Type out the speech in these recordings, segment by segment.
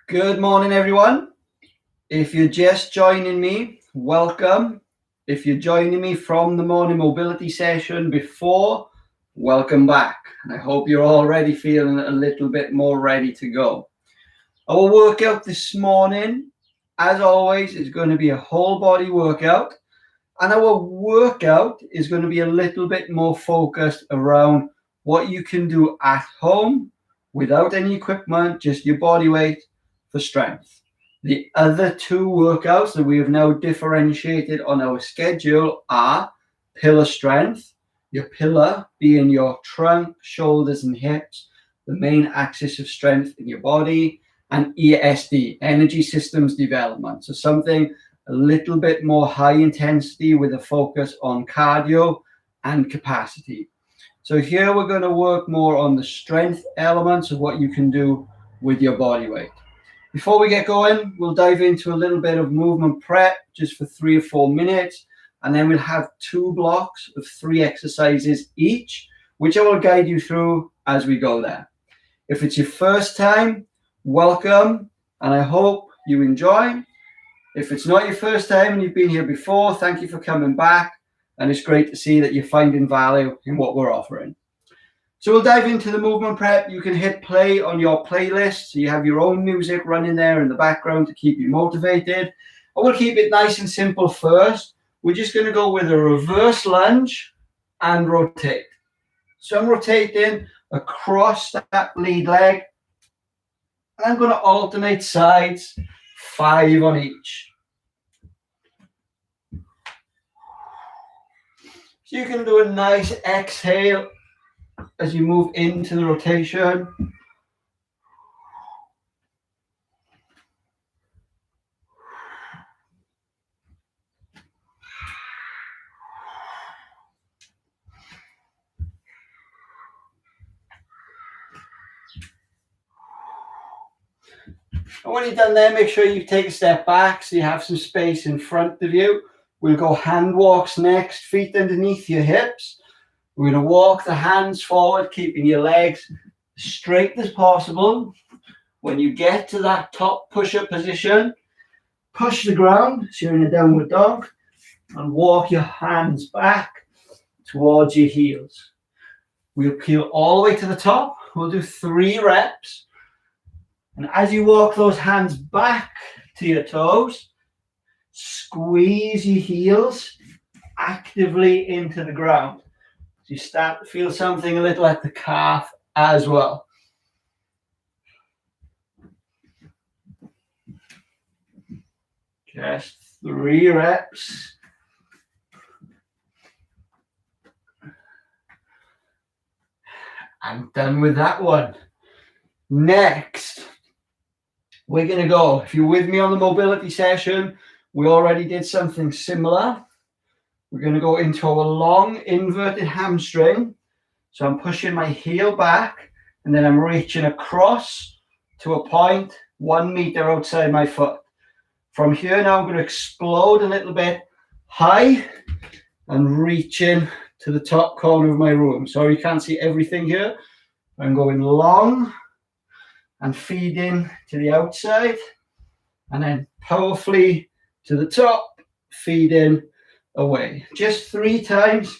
Good morning, everyone. If you're just joining me, welcome. If you're joining me from the morning mobility session before, welcome back. And I hope you're already feeling a little bit more ready to go. Our workout this morning, as always, is going to be a whole body workout. And our workout is going to be a little bit more focused around what you can do at home without any equipment, just your body weight for strength. The other two workouts that we have now differentiated on our schedule are pillar strength, your pillar being your trunk, shoulders, and hips, the main axis of strength in your body, and ESD, energy systems development. So something a little bit more high intensity with a focus on cardio and capacity. So here we're going to work more on the strength elements of what you can do with your body weight. Before we get going, we'll dive into a little bit of movement prep just for 3 or 4 minutes, and then we'll have 2 blocks of 3 exercises each, which I will guide you through as we go there. If it's your first time, welcome, and I hope you enjoy. If it's not your first time and you've been here before, thank you for coming back, and it's great to see that you're finding value in what we're offering. So we'll dive into the movement prep. You can hit play on your playlist, so you have your own music running there in the background to keep you motivated. I will keep it nice and simple first. We're just going to go with a reverse lunge and rotate. So I'm rotating across that lead leg. And I'm going to alternate sides, 5 on each. So you can do a nice exhale as you move into the rotation. And when you're done there, make sure you take a step back so you have some space in front of you. We'll go hand walks next, feet underneath your hips. We're going to walk the hands forward, keeping your legs straight as possible. When you get to that top push-up position, push the ground, so you're in a downward dog, and walk your hands back towards your heels. We'll peel all the way to the top. We'll do 3 reps. And as you walk those hands back to your toes, squeeze your heels actively into the ground. So you start to feel something a little at the calf as well. Just 3 reps. I'm done with that one. Next, we're going to go, if you're with me on the mobility session, we already did something similar. We're going to go into our long inverted hamstring. So I'm pushing my heel back, and then I'm reaching across to a point 1 meter outside my foot. From here now, I'm going to explode a little bit high and reaching to the top corner of my room. Sorry, you can't see everything here. I'm going long and feeding to the outside, and then powerfully to the top, feeding away. Just 3 times.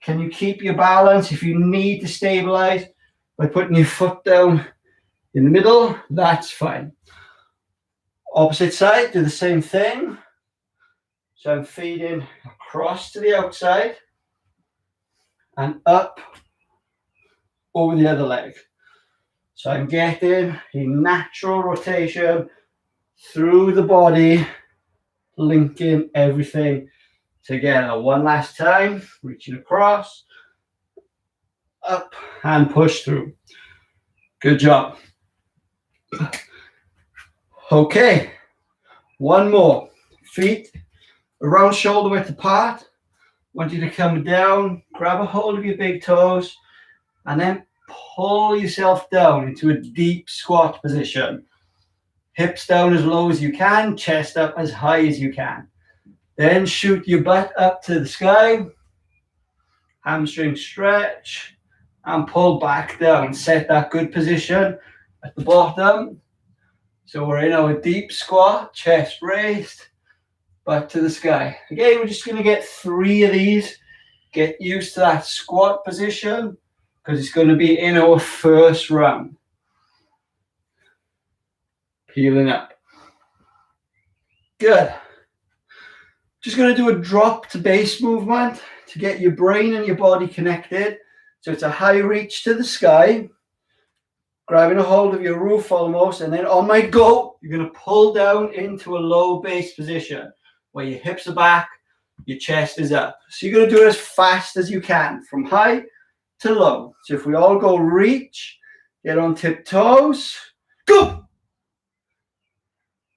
Can you keep your balance? If you need to stabilize by putting your foot down in the middle, that's fine. Opposite side, do the same thing. So I'm feeding across to the outside and up over the other leg. So I'm getting a natural rotation through the body, linking everything together. One last time, reaching across, up, and push through. Good job. Okay, one more. Feet around shoulder width apart. I want you to come down, grab a hold of your big toes, and then pull yourself down into a deep squat position. Hips down as low as you can, chest up as high as you can. Then shoot your butt up to the sky, hamstring stretch, and pull back down. Set that good position at the bottom. So we're in our deep squat, chest raised, back to the sky. Again, we're just going to get 3 of these. Get used to that squat position because it's going to be in our first round. Peeling up. Good. Just going to do a drop to base movement to get your brain and your body connected. So it's a high reach to the sky, grabbing a hold of your roof almost, and then on my go, you're going to pull down into a low base position where your hips are back, your chest is up. So you're going to do it as fast as you can, from high to low. So if we all go reach, get on tiptoes, go!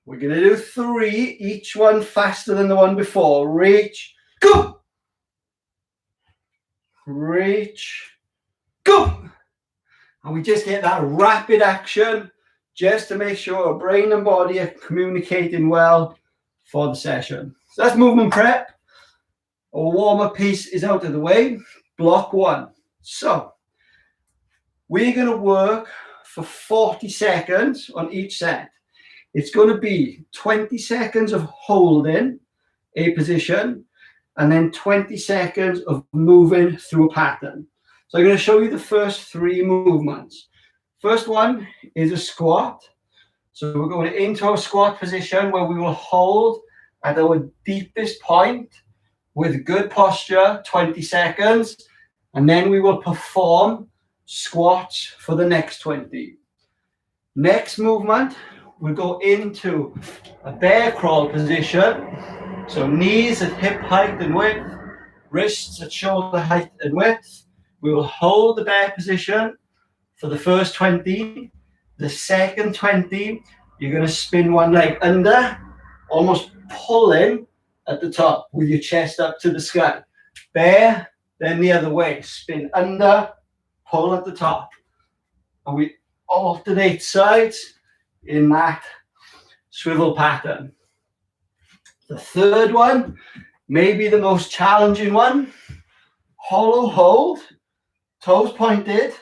We're going to do 3, each one faster than the one before. Reach, go! Reach, go! And we just get that rapid action just to make sure our brain and body are communicating well for the session. So that's movement prep. Our warm-up piece is out of the way. Block 1. So we're going to work for 40 seconds on each set. It's going to be 20 seconds of holding a position and then 20 seconds of moving through a pattern. So I'm going to show you the first 3 movements. First one is a squat. So we're going into our squat position where we will hold at our deepest point with good posture, 20 seconds, and then we will perform squats for the next 20. Next movement, we'll go into a bear crawl position. So knees at hip height and width, wrists at shoulder height and width. We will hold the bear position for the first 20. The second 20, you're going to spin one leg under, almost pulling at the top with your chest up to the sky. Bear, then the other way. Spin under, pull at the top. And we alternate sides in that swivel pattern. The third one may be the most challenging one. Hollow hold, toes pointed,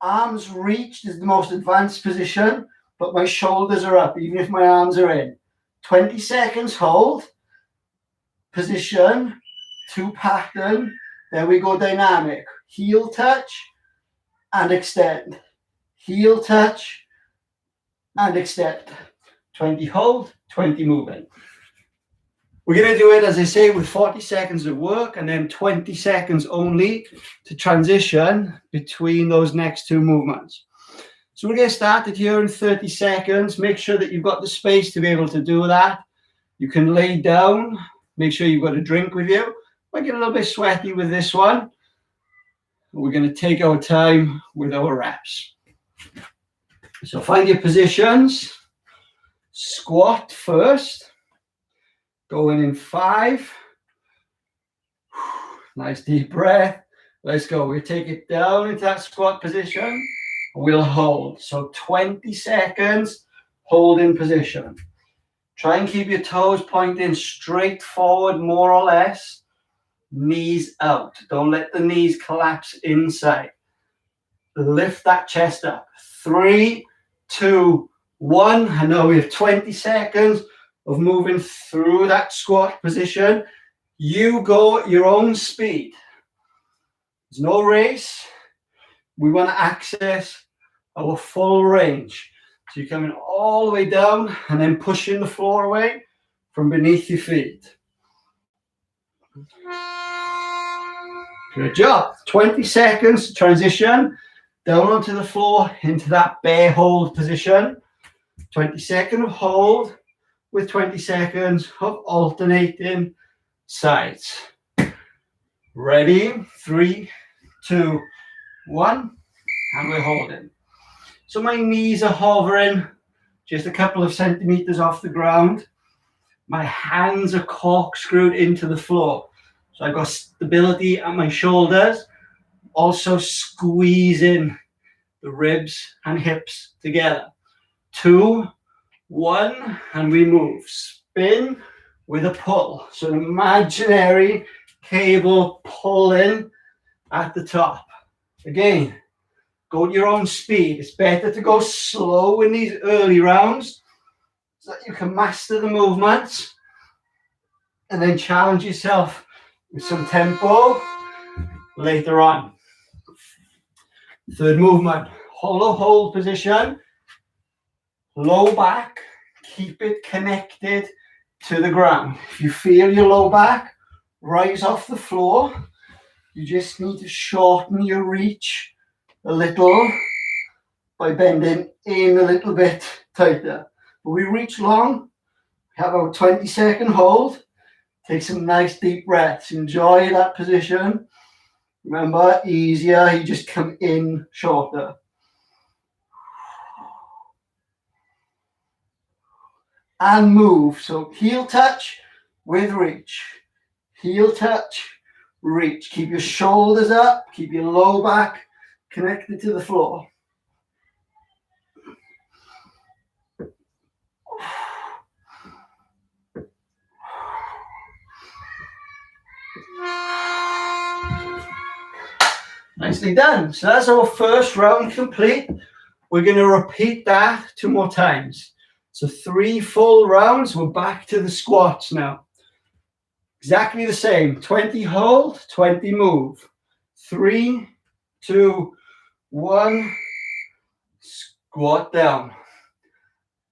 arms reached is the most advanced position, but my shoulders are up, even if my arms are in. 20 seconds hold, position, 2 pattern, then we go dynamic. Heel touch and extend. Heel touch and extend. 20 hold, 20 movement. We're going to do it, as I say, with 40 seconds of work and then 20 seconds only to transition between those next 2 movements. So we'll get started here in 30 seconds. Make sure that you've got the space to be able to do that. You can lay down. Make sure you've got a drink with you. Might get a little bit sweaty with this one. We're going to take our time with our reps. So find your positions. Squat first. Going in 5. Nice deep breath. Let's go. We'll take it down into that squat position. We'll hold. So 20 seconds, hold in position. Try and keep your toes pointing straight forward, more or less. Knees out. Don't let the knees collapse inside. Lift that chest up. 3, 2, 1. And now we have 20 seconds of moving through that squat position. You go at your own speed. There's no race. We want to access our full range. So you're coming all the way down and then pushing the floor away from beneath your feet. Good job. 20 seconds to transition down onto the floor into that bear hold position. 20 seconds of hold with 20 seconds of alternating sides. Ready? 3, 2, 1. And we're holding. So my knees are hovering just a couple of centimeters off the ground. My hands are corkscrewed into the floor. So I've got stability at my shoulders, also squeezing the ribs and hips together. 2, 1, and we move. Spin with a pull. So an imaginary cable pulling at the top. Again, Go at your own speed. It's better to go slow in these early rounds so that you can master the movements and then challenge yourself with some tempo later on. Third movement, hollow hold position, low back, keep it connected to the ground. If you feel your low back rise off the floor, you just need to shorten your reach a little by bending in a little bit tighter. When we reach long, have our 20-second hold. Take some nice deep breaths. Enjoy that position. Remember, easier, you just come in shorter. And move. So heel touch with reach. Heel touch, reach. Keep your shoulders up. Keep your low back connected to the floor. Nicely done. So that's our first round complete. We're going to repeat that 2 more times. So 3 full rounds. We're back to the squats now. Exactly the same. 20 hold, 20 move. 3, 2, 1. Squat down.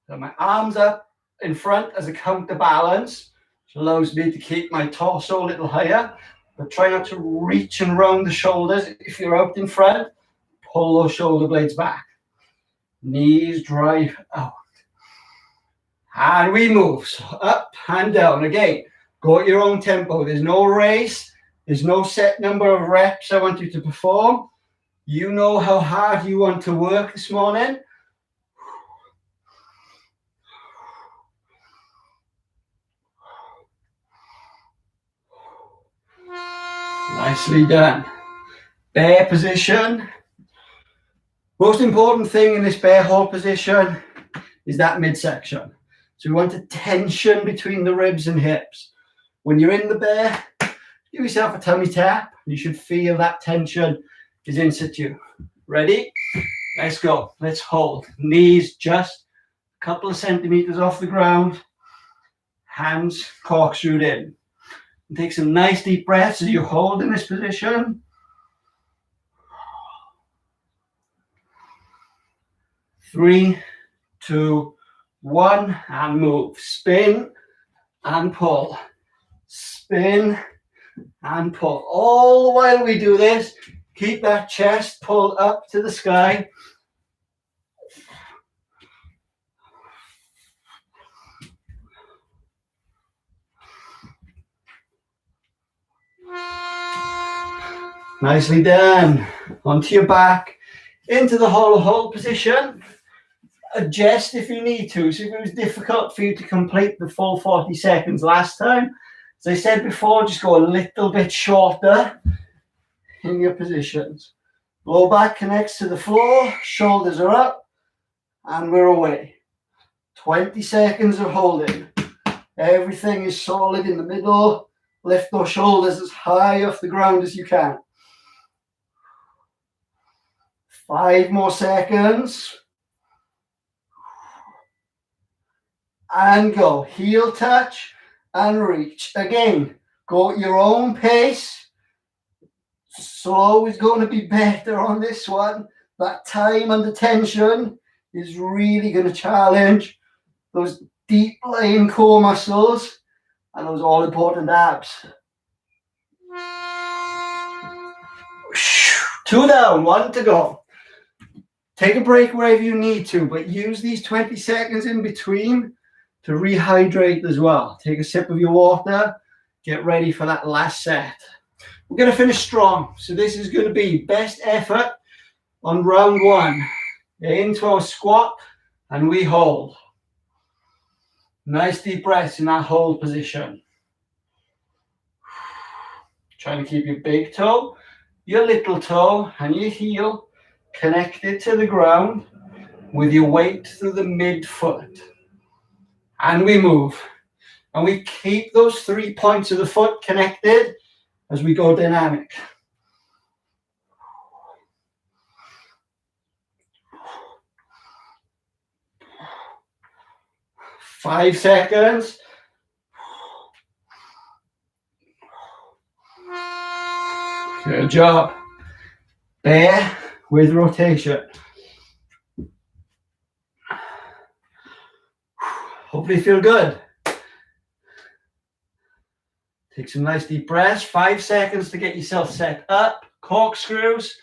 So my arms up in front as a counterbalance, which allows me to keep my torso a little higher. But try not to reach and round the shoulders. If you're out in front, pull those shoulder blades back. Knees drive out. And we move. So up and down. Again, go at your own tempo. There's no race. There's no set number of reps I want you to perform. You know how hard you want to work this morning. Nicely done. Bear position. Most important thing in this bear hold position is that midsection. So we want a tension between the ribs and hips. When you're in the bear, give yourself a tummy tap. You should feel that tension is in situ. Ready? Let's go. Let's hold. Knees just a couple of centimeters off the ground. Hands corkscrewed in. And take some nice deep breaths as you hold in this position. 3, 2, 1, and move. Spin and pull. Spin and pull. All the while we do this, keep that chest pulled up to the sky. Nicely done. Onto your back, into the hollow hold position. Adjust if you need to. So if it was difficult for you to complete the full 40 seconds last time, as I said before, just go a little bit shorter in your positions. Low back connects to the floor, shoulders are up, and we're away. 20 seconds of holding. Everything is solid in the middle. Lift those shoulders as high off the ground as you can. 5 more seconds. And go. Heel touch and reach. Again, go at your own pace. Slow is going to be better on this one. That time under tension is really going to challenge those deep lying core muscles and those all important abs. 2 down, 1 to go. Take a break wherever you need to, but use these 20 seconds in between to rehydrate as well. Take a sip of your water, get ready for that last set. We're going to finish strong, so this is going to be best effort on round 1. Into our squat, and we hold. Nice deep breaths in that hold position. Trying to keep your big toe, your little toe, and your heel connected to the ground with your weight through the midfoot. And we move. And we keep those 3 points of the foot connected as we go dynamic. 5 seconds. Good job. Bear with rotation. Hopefully you feel good. Take some nice deep breaths. 5 seconds to get yourself set up. Corkscrews.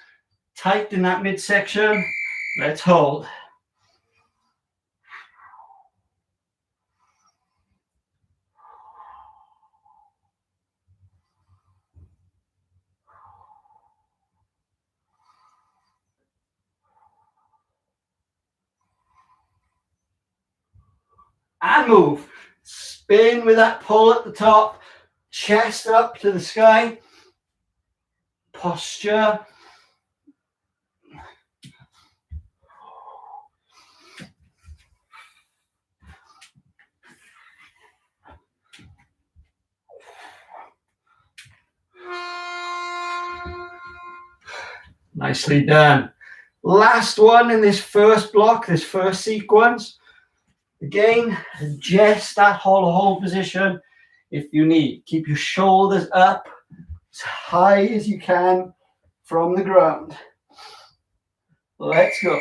Tight in that midsection. Let's hold. And move. Spin with that pull at the top. Chest up to the sky. Posture. Nicely done. Last one in this first block, this first sequence. Again, adjust that hollow hold position if you need. Keep your shoulders up as high as you can from the ground. Let's go.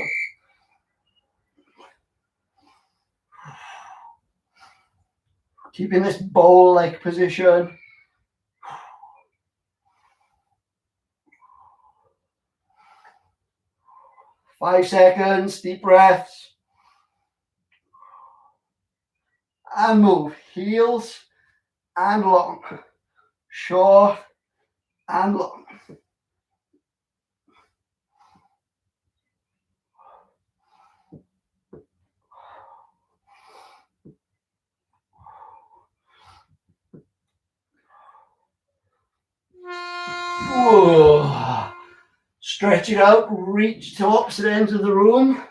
Keeping this bowl-like position. Five seconds, deep breaths. And move. Heels and long. Short and long. Whoa. Stretch it out, reach to opposite ends of the room.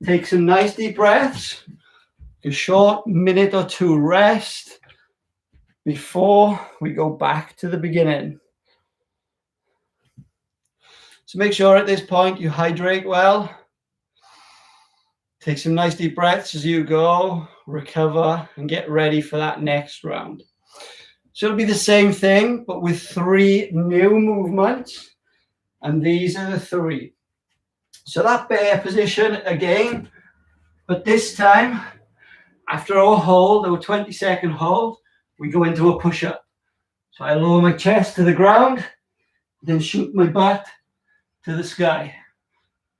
Take some nice deep breaths. A short minute or two rest before we go back to the beginning. So make sure at this point you hydrate well. Take some nice deep breaths as you go, recover, and get ready for that next round. So it'll be the same thing, but with 3 new movements. And these are the 3. So that bear position again, but this time, after our hold, our 20-second hold, we go into a push-up. So I lower my chest to the ground, then shoot my butt to the sky.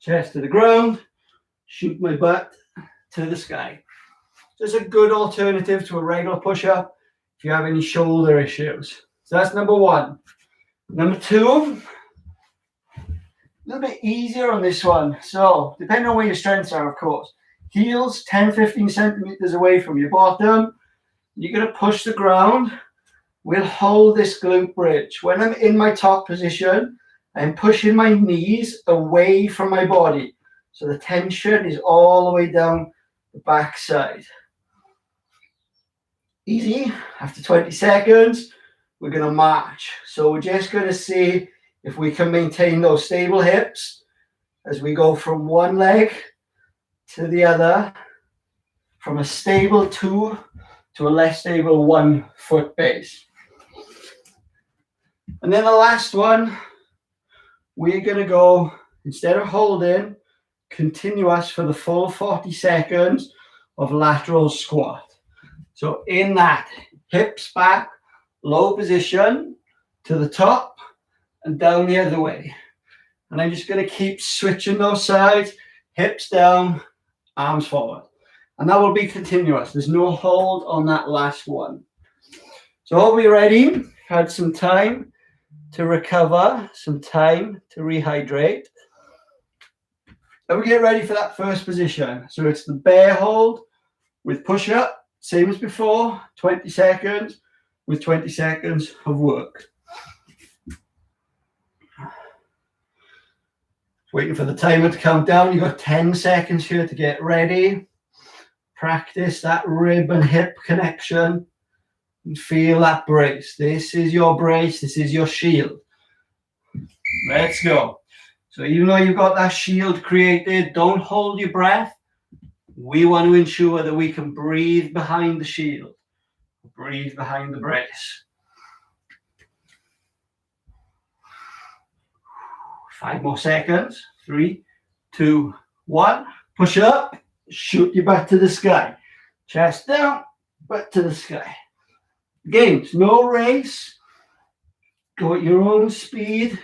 Chest to the ground, shoot my butt to the sky. So it's a good alternative to a regular push-up if you have any shoulder issues. So that's number 1. Number 2, a little bit easier on this one. So depending on where your strengths are, of course. Heels 10-15 centimeters away from your bottom. You're going to push the ground. We'll hold this glute bridge. When I'm in my top position, I'm pushing my knees away from my body. So the tension is all the way down the back side. Easy. After 20 seconds, we're going to march. So we're just going to see if we can maintain those stable hips as we go from one leg to the other, from a stable 2 to a less stable 1 foot base. And then the last one, we're going to go, instead of holding, continuous for the full 40 seconds of lateral squat. So in that, hips back, low position, to the top and down the other way. And I'm just going to keep switching those sides, hips down, arms forward. And that will be continuous. There's no hold on that last one. So are we ready? Had some time to recover, some time to rehydrate. And we get ready for that first position. So it's the bear hold with push-up, same as before, 20 seconds with 20 seconds of work. Waiting for the timer to count down. You've got 10 seconds here to get ready. Practice that rib and hip connection and feel that brace. This is your brace. This is your shield. Let's go. So even though you've got that shield created, don't hold your breath. We want to ensure that we can breathe behind the shield, breathe behind the brace. 5 more seconds. 3, 2, 1. Push up, shoot your butt to the sky. Chest down, butt to the sky. Again, it's no race. Go at your own speed.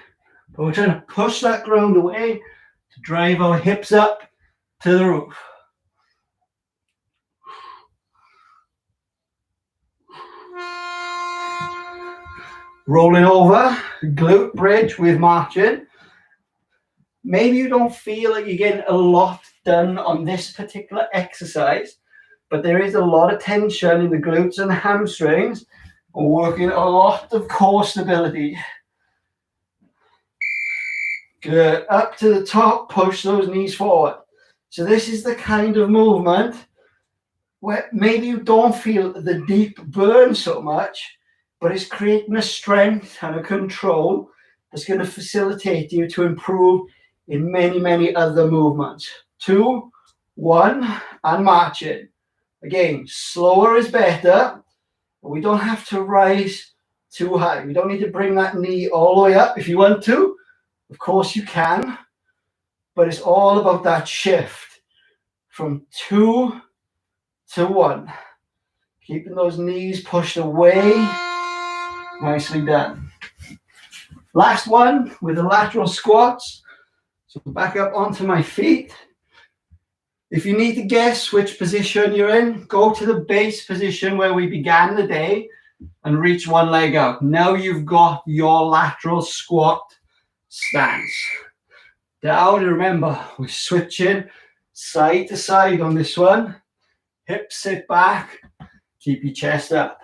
But we're trying to push that ground away to drive our hips up to the roof. Rolling over, glute bridge with marching. Maybe you don't feel like you're getting a lot done on this particular exercise, but there is a lot of tension in the glutes and the hamstrings. We're working a lot of core stability. Good. Up to the top, push those knees forward. So this is the kind of movement where maybe you don't feel the deep burn so much, but it's creating a strength and a control that's going to facilitate you to improve in many, many other movements. 2, 1, and marching. Again, slower is better. We don't have to rise too high. We don't need to bring that knee all the way up. If you want to, of course you can, but it's all about that shift from 2 to 1. Keeping those knees pushed away. Nicely done. Last one with the lateral squats. So back up onto my feet. If you need to guess which position you're in, go to the base position where we began the day and reach one leg out. Now you've got your lateral squat stance. Down, remember, we're switching side to side on this one. Hips sit back, keep your chest up.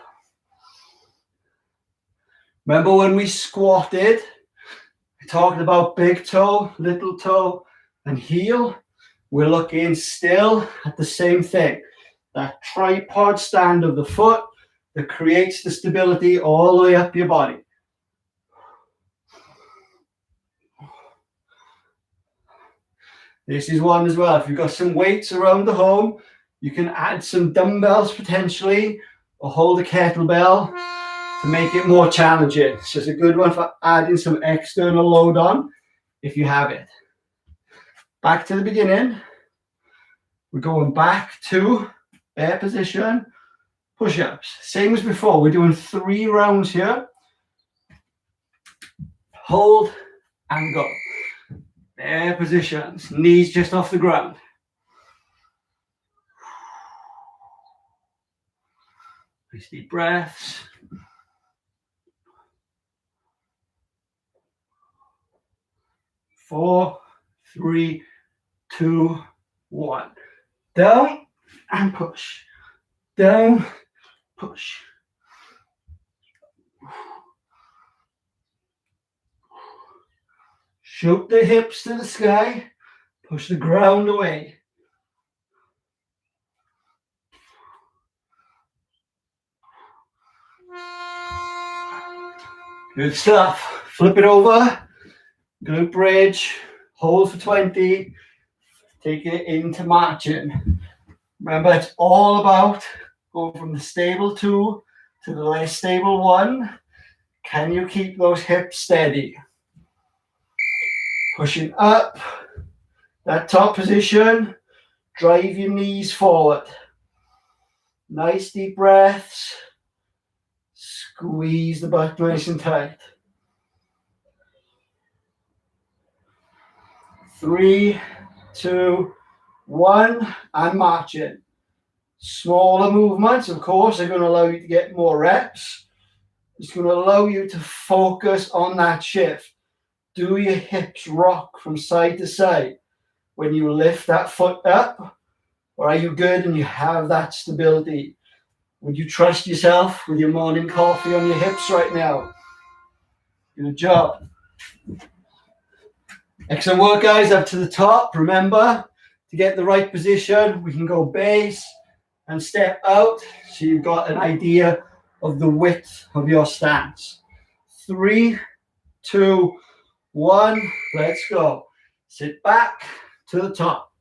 Remember when we squatted, I talked about big toe, little toe, and heel. We're looking still at the same thing. That tripod stand of the foot that creates the stability all the way up your body. This is one as well. If you've got some weights around the home, you can add some dumbbells potentially, or hold a kettlebell to make it more challenging. So it's a good one for adding some external load on if you have it. Back to the beginning. We're going back to bear position, push-ups. Same as before, we're doing 3 rounds here. Hold and go. Bear positions, knees just off the ground. Nice deep breaths. Four, 3, 2, 1. Down and push. Down, push. Shoot the hips to the sky. Push the ground away. Good stuff. Flip it over. Glute bridge. Hold for 20. Take it into marching. Remember, it's all about going from the stable 2 to the less stable 1. Can you keep those hips steady? Pushing up. That top position. Drive your knees forward. Nice deep breaths. Squeeze the butt nice and tight. 3, 2, 1, and marching. Smaller movements, of course, are going to allow you to get more reps. It's going to allow you to focus on that shift. Do your hips rock from side to side when you lift that foot up? Or are you good and you have that stability? Would you trust yourself with your morning coffee on your hips right now? Good job. Excellent work, guys. Up to the top. Remember, to get the right position, we can go base and step out so you've got an idea of the width of your stance. 3, 2, 1. Let's go. Sit back to the top.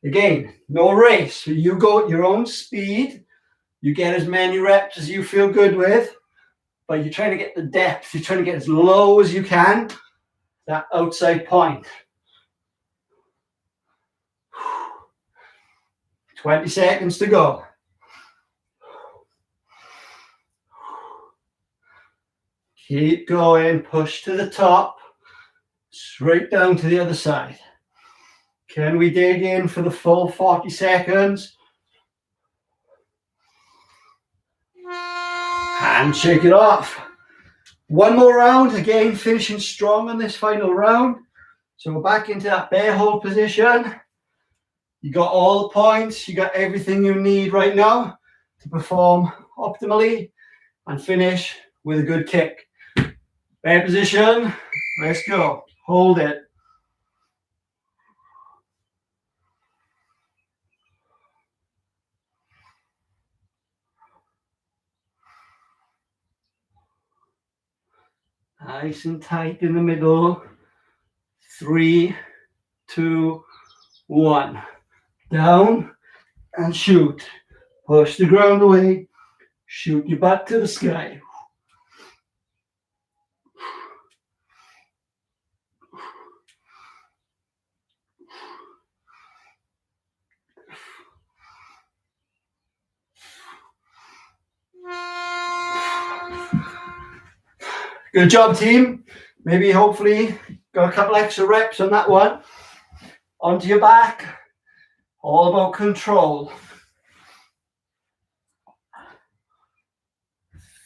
Again, no race. So you go at your own speed. You get as many reps as you feel good with, but you're trying to get the depth. You're trying to get as low as you can, that outside point. 20 seconds to go. Keep going, push to the top, straight down to the other side. Can we dig in for the full 40 seconds? And shake it off. One more round, again, finishing strong on this final round. So we're back into that bear hold position. You got all the points, you got everything you need right now to perform optimally and finish with a good kick. Bear position, let's go. Hold it. Nice and tight in the middle. 3, 2, 1. Down and shoot. Push the ground away. Shoot your butt to the sky. Good job, team. Maybe hopefully got a couple extra reps on that one. Onto your back. All about control.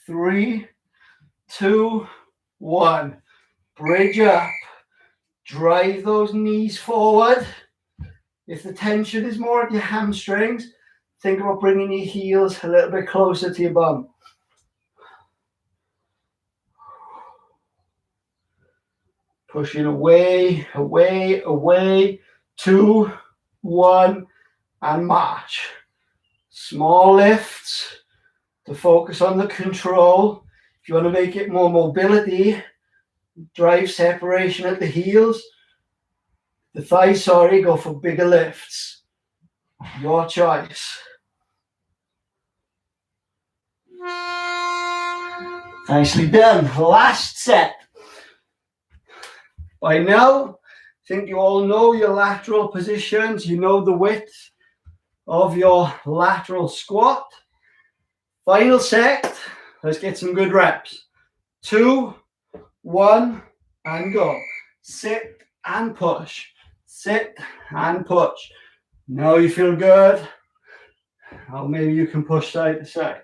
3, 2, 1. Bridge up. Drive those knees forward. If the tension is more at your hamstrings, think about bringing your heels a little bit closer to your bum. Pushing away, away, away. 2, 1, and march. Small lifts to focus on the control. If you want to make it more mobility, drive separation at the heels. The thighs, go for bigger lifts. Your choice. Nicely done. Last set. By now, I think you all know your lateral positions. You know the width of your lateral squat. Final set. Let's get some good reps. 2, 1, and go. Sit and push. Sit and push. Now you feel good. Or maybe you can push side to side.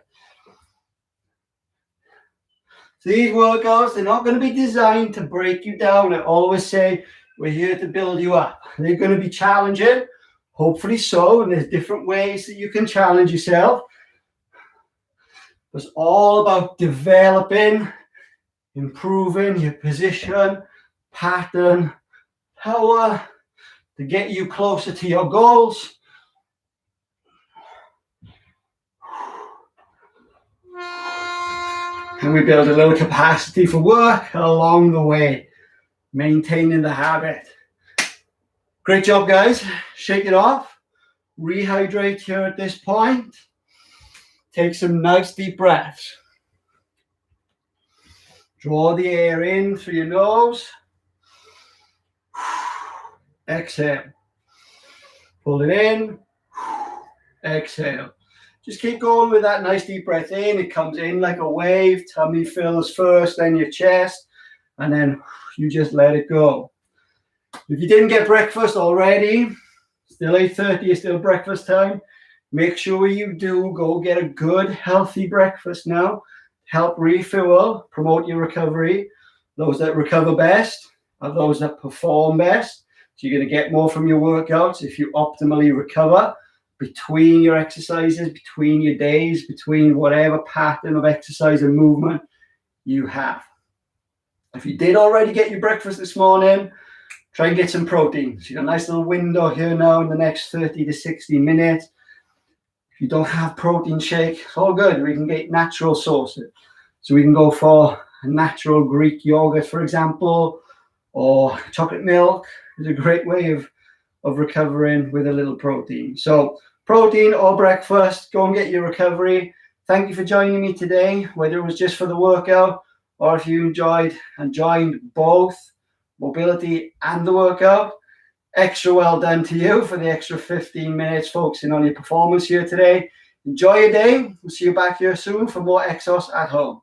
So these workouts, they're not going to be designed to break you down. I always say we're here to build you up. They're going to be challenging, hopefully so, and there's different ways that you can challenge yourself. It's all about developing, improving your position, pattern, power to get you closer to your goals. And we build a little capacity for work along the way, maintaining the habit. Great job, guys. Shake it off. Rehydrate here at this point. Take some nice deep breaths. Draw the air in through your nose. Exhale. Pull it in. Exhale. Just keep going with that nice deep breath in. It comes in like a wave. Tummy fills first, then your chest, and then you just let it go. If you didn't get breakfast already, still 8:30 is still breakfast time. Make sure you do go get a good, healthy breakfast now. Help refuel, promote your recovery. Those that recover best are those that perform best. So you're going to get more from your workouts if you optimally recover between your exercises, between your days, between whatever pattern of exercise and movement you have. If you did already get your breakfast this morning, try and get some protein. So you got a nice little window here now in the next 30 to 60 minutes. If you don't have protein shake, it's all good. We can get natural sources. So we can go for a natural Greek yogurt, for example, or chocolate milk is a great way of of recovering with a little protein. So protein or breakfast, go and get your recovery. Thank you for joining me today, whether it was just for the workout or if you enjoyed and joined both mobility and the workout. Extra well done to you for the extra 15 minutes focusing on your performance here today. Enjoy your day. We'll see you back here soon for more EXOS at home.